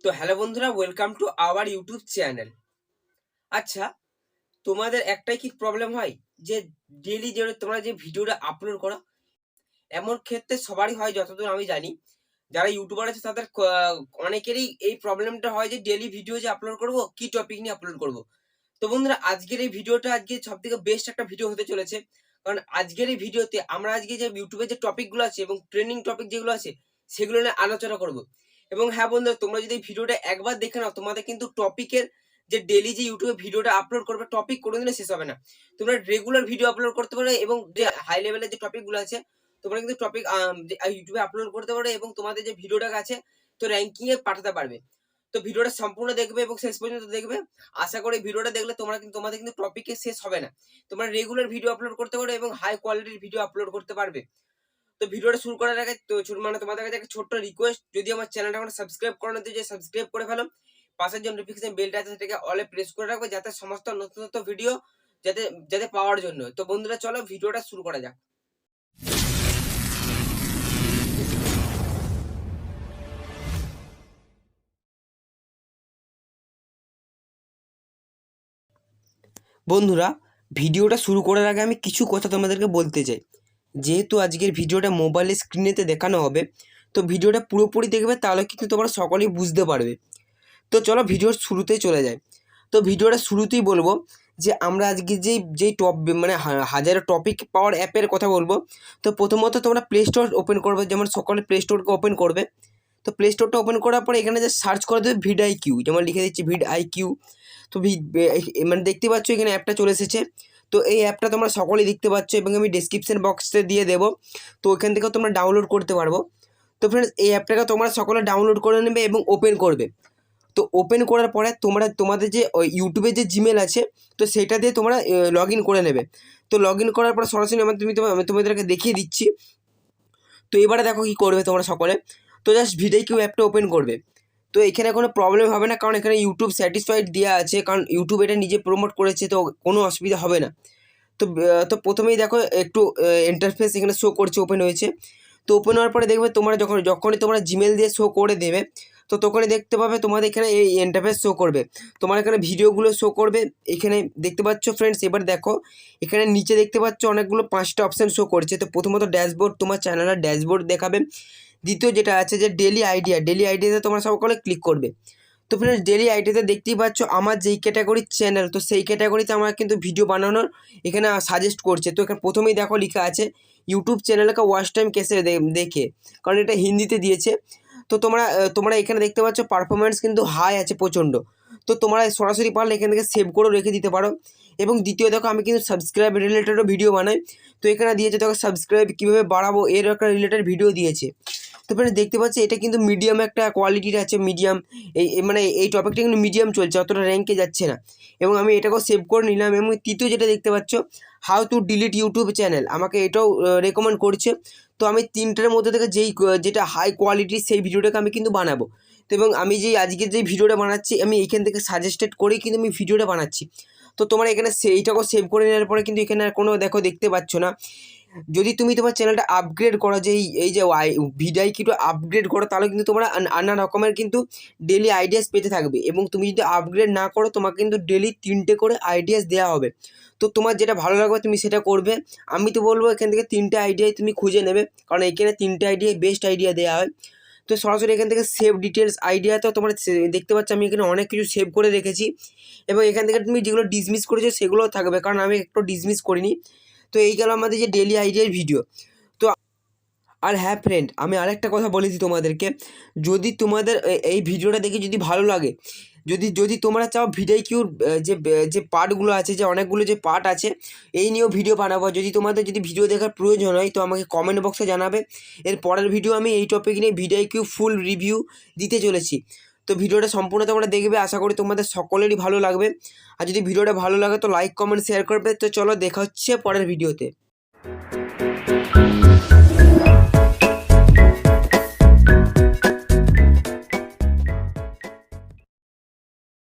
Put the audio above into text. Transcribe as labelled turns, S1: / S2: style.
S1: তো হ্যালো বন্ধুরা, welcome to our YouTube channel. আচ্ছা, তোমাদের একটাই কি প্রবলেম হয় যে ডেইলি যে তোমরা যে ভিডিওটা আপলোড করো, এমন ক্ষেত্রে সবারই হয় যতদূর আমি জানি। যারা ইউটিউবার আছে তাদের অনেকেরই এই প্রবলেমটা হয় যে ডেইলি ভিডিও যে আপলোড করব, কি টপিক নিয়ে আপলোড করব। তো বন্ধুরা, আজকের এই ভিডিওটা আজকে সবথেকে বেস্ট একটা ভিডিও হতে চলেছে। কারণ আজকের এই ভিডিওতে আমরা আজকে যে ইউটিউবে যে টপিকগুলো আছে এবং ট্রেন্ডিং টপিক যেগুলো আছে সেগুলো নিয়ে আলোচনা করব। এবং হ্যাঁ বন্ধুরা, তোমরা যদি ভিডিওটা একবার দেখে নাও, তোমাদের কিন্তু টপিকের যে ডেইলি যে ইউটিউবে ভিডিওটা আপলোড করবে, টপিক কোনোদিনও শেষ হবে না। তোমরা রেগুলার ভিডিও আপলোড করতে পারো এবং যে হাই লেভেলের যে টপিকগুলো আছে তোমরা কিন্তু টপিক ইউটিউবে আপলোড করতে পারো এবং তোমাদের যে ভিডিওটা আছে তো র্যাঙ্কিং এ পাঠাতে পারবে। তো ভিডিওটা সম্পূর্ণ দেখবে এবং শেষ পর্যন্ত দেখবে। আশা করি ভিডিওটা দেখলে তোমাদের কিন্তু টপিকে শেষ হবে না। তোমরা রেগুলার ভিডিও আপলোড করতে পারো এবং হাই কোয়ালিটির ভিডিও আপলোড করতে পারবে। তো ভিডিওটা শুরু করার আগে তোমাদের কাছে একটা ছোট্ট রিকোয়েস্ট, যদি আমার চ্যানেলটা এখন সাবস্ক্রাইব করানো যে সাবস্ক্রাইব করে ফেলো, পাশের যে নোটিফিকেশন বেলটা আছে সেটাকে অলে প্রেস করে রাখবে, যাতে সমস্ত নতুন নতুন ভিডিও যাতে যাতে পাওয়ার জন্য। তো বন্ধুরা, চলো ভিডিওটা শুরু করা যাক। বন্ধুরা, ভিডিওটা শুরু করার আগে আমি কিছু কথা তোমাদেরকে বলতে চাই। যেহেতু আজকের ভিডিওটা মোবাইলের স্ক্রিনেতে দেখানো হবে, তো ভিডিওটা পুরোপুরি দেখবে, তাহলে কিন্তু তোমরা সকলেই বুঝতে পারবে। তো চলো ভিডিওর শুরুতেই চলে যাই। তো ভিডিওটা শুরুতেই বলবো যে আমরা আজকে যেই হাজারো টপিক পাওয়ার অ্যাপের কথা বলবো। তো প্রথমত তোমরা প্লে স্টোর ওপেন করবে, যেমন সকলে প্লে স্টোরকে ওপেন করবে। তো প্লে স্টোরটা ওপেন করার পরে এখানে যে সার্চ করে দেবে VidIQ, যেমন লিখে দিচ্ছি VidIQ। তো মানে দেখতে পাচ্ছ এখানে অ্যাপটা চলে এসেছে। তো এই অ্যাপটা তোমরা সকলেই দেখতে পাচ্ছ এবং আমি ডেসক্রিপশন বক্সে দিয়ে দেবো। তো ওইখান থেকেও তোমরা ডাউনলোড করতে পারবো। তো ফ্রেন্ডস, এই অ্যাপটাকে তোমরা সকলে ডাউনলোড করে নেবে এবং ওপেন করবে। তো ওপেন করার পরে তোমাদের যে ইউটিউবে যে জিমেল আছে, তো সেটা দিয়ে তোমরা লগ ইন করে নেবে। তো লগ ইন করার পর সরাসরি আমি তোমাদেরকে দেখিয়ে দিচ্ছি। তো এবারে দেখো কী করবে তোমরা সকলে। তো জাস্ট VidIQ অ্যাপটা ওপেন করবে। তো এখানে কোনো প্রবলেম হবে না, কারণ এখানে ইউটিউব স্যাটিসফাইড দেওয়া আছে, কারণ ইউটিউব এটা নিজে প্রমোট করেছে, তো কোনো অসুবিধা হবে না। তো প্রথমেই দেখো একটু ইন্টারফেস এখানে শো করছে, ওপেন হয়েছে। তো ওপেন হওয়ার পরে দেখবে তোমরা যখনই তোমরা জিমেল দিয়ে শো করে দেবে, তো তখনই দেখতে পাবে তোমাদের এখানে এই ইন্টারফেস শো করবে। তোমার এখানে ভিডিওগুলো শো করবে, এখানে দেখতে পাচ্ছ ফ্রেন্ডস। এবার দেখো এখানে নিচে দেখতে পাচ্ছ অনেকগুলো 5টা অপশান শো করছে। তো প্রথমত ড্যাশবোর্ড, তোমার চ্যানেলের ড্যাশবোর্ড দেখাবে। দ্বিতীয় যেটা আছে যে ডেলি আইডিয়াতে তোমরা সকলে ক্লিক করবে। তো ফ্রেন্ডস, ডেলি আইডিয়াতে দেখতেই পাচ্ছ আমার যেই ক্যাটাগরির চ্যানেল, তো সেই ক্যাটাগরিতে আমার কিন্তু ভিডিও বানানোর এখানে সাজেস্ট করছে। তো এখানে প্রথমেই দেখো লেখা আছে ইউটিউব চ্যানেলকে ওয়াচ টাইম কেসে দেখে, কারণ এটা হিন্দিতে দিয়েছে। তো তোমরা এখানে দেখতে পাচ্ছ পারফরমেন্স কিন্তু হাই আছে প্রচণ্ড। তো তোমরা সরাসরি পারলে এখান থেকে সেভ করেও রেখে দিতে পারো। এবং দ্বিতীয় দেখো আমি কিন্তু সাবস্ক্রাইব রিলেটেডও ভিডিও বানাই। তো এখানে দিয়েছে দেখো সাবস্ক্রাইব কীভাবে বাড়াবো, এর একটা রিলেটেড ভিডিও দিয়েছে। তো ফ্রেন্ডস, দেখতে পাচ্ছি এটা কিন্তু মিডিয়াম একটা কোয়ালিটির আছে, মিডিয়াম এই টপিকটা কিন্তু মিডিয়াম চলছে, অতটা র্যাঙ্কে যাচ্ছে না। এবং আমি এটাকেও সেভ করে নিলাম। এবং তৃতীয় যেটা দেখতে পাচ্ছ how to delete YouTube channel, আমাকে এটাও রেকমেন্ড করছে। তো আমি তিনটের মধ্যে থেকে যেটা হাই কোয়ালিটির সেই ভিডিওটাকে আমি কিন্তু বানাবো। তো এবং আমি আজকের যে ভিডিওটা বানাচ্ছি, আমি এইখান থেকে সাজেস্টেড করেই কিন্তু আমি ভিডিওটা বানাচ্ছি। তো তোমরা এখানে এইটাকেও সেভ করে নেওয়ার পরে কিন্তু এখানে আর কোনো দেখতে পাচ্ছ না। যদি তুমি তোমার চ্যানেলটা আপগ্রেড করো, যে এই যে VidIQটা আপগ্রেড করো, তাহলে কিন্তু তোমরা নানা রকমের কিন্তু ডেলি আইডিয়াস পেতে থাকবে। এবং তুমি যদি আপগ্রেড না করো, তোমাকে কিন্তু ডেলি 3টে করে আইডিয়াস দেওয়া হবে। তো তোমার যেটা ভালো লাগবে তুমি সেটা করবে। আমি তো বলবো এখান থেকে 3টে আইডিয়াই তুমি খুঁজে নেবে, কারণ এখানে 3টে আইডিয়াই বেস্ট আইডিয়া দেওয়া হয়। তো সরাসরি এখান থেকে সেভ ডিটেলস আইডিয়া, তো তোমরা দেখতে পাচ্ছ আমি এখানে অনেক কিছু সেভ করে রেখেছি। এবং এখান থেকে তুমি যেগুলো ডিসমিস করেছো সেগুলোও থাকবে, কারণ আমি একটু ডিসমিস করিনি। তো এই গেল আমাদের যে ডেলি আইডিয়ার ভিডিও। তো আর হ্যাঁ ফ্রেন্ড, আমি আরেকটা কথা বলেছি তোমাদেরকে, যদি তোমাদের এই ভিডিওটা দেখে যদি ভালো লাগে, যদি তোমরা চাও VidIQর যে পার্টগুলো আছে, যে অনেকগুলো যে পার্ট আছে, এই নিয়েও ভিডিও বানাবো। যদি তোমাদের ভিডিও দেখার প্রয়োজন হয়, তো আমাকে কমেন্ট বক্সে জানাবে। এর পরের ভিডিও আমি এই টপিক নিয়ে VidIQ ফুল রিভিউ দিতে চলেছি। তো ভিডিওটা সম্পূর্ণ তোমরা দেখবে, আশা করি তোমাদের সকলেরই ভালো লাগবে। আর যদি ভিডিওটা ভালো লাগে তো লাইক কমেন্ট শেয়ার করবে। তো চলো দেখা হচ্ছে পরের ভিডিওতে।